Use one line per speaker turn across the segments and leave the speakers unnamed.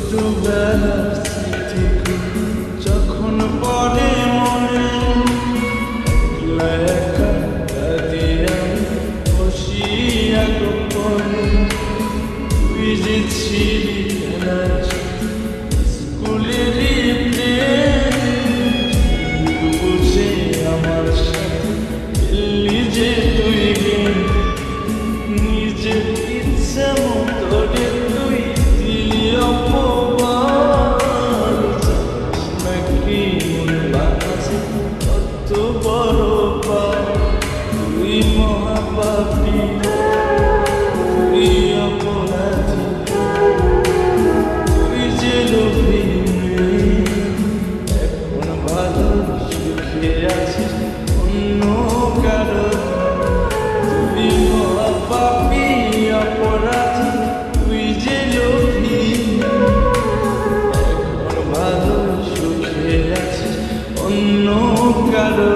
ছোটবেলার স্মৃতি যখন পড়ে মনে একলা একা কাঁদি আমি বসিয়া গোপনে। তুই যে ছিলি খেলার স্কুলেরই প্রেম, বুঝে আমার সাথে খেললি যে তুই গেম। নিজের ইচ্ছা মতো রে তুই দিলি অপমান, জানিস নাকি মন বাঁচে কত বড় পাপ। তুই মহাপাপী, তুই অপরাধী, তুই যে লোভী মেয়ে। এখন ভালো সুখে আছিস অন্য কারো। তুই মহাপাপী অপরাধী, তুই যে লোভী। এখন ভালো সুখে আছিস অন্য কারো।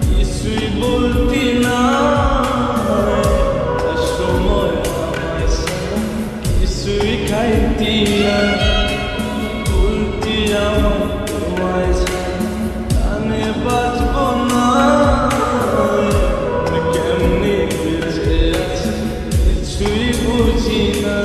কিছুই বলতি না, সময় আমায় ছাড়া কিছুই খাইতি না। বলতি আমার তোমায় ছাড়া কানে বাজব না। কেমনি বেঁচে আছি কিছুই বুঝি না।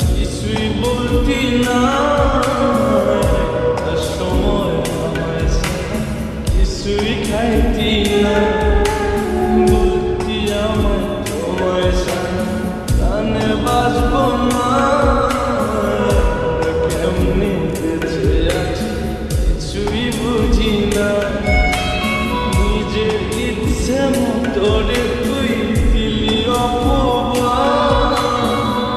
কিছুই বলতি না, সময় আমায় ছাড়া কিছুই খাইতি না। বলতি আমায় তোমায় ছাড়া কানে বাজব না। কেমনি বেঁচে আছি কিছুই বুঝি না। নিজের ইচ্ছে মতো রে তুই দিলি অপমান,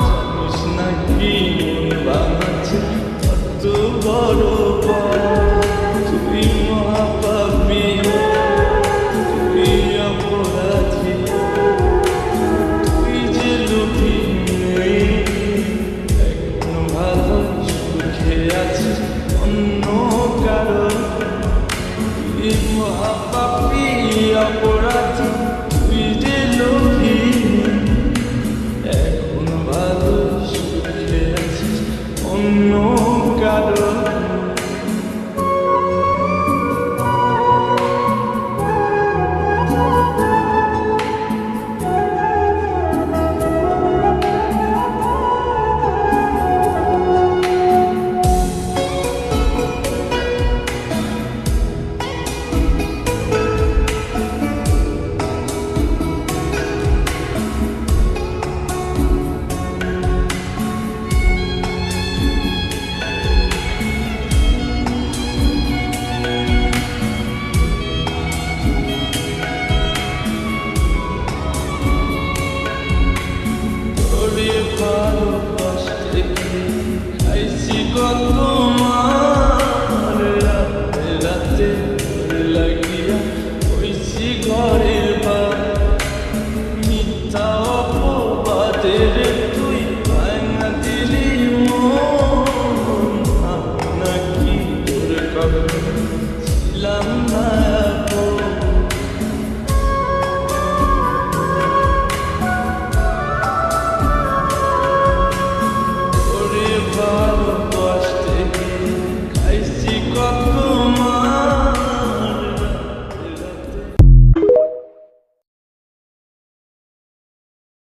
জানিস নাকি মন বাঁচে কত বড় পাপ। তুই মহাপাপী, তুই অপরাধী, তুই যে লোভী মেয়ে। এখন ভালো সুখে আছিস অন্য কারো। তুই মহাপাপী অপরাধী।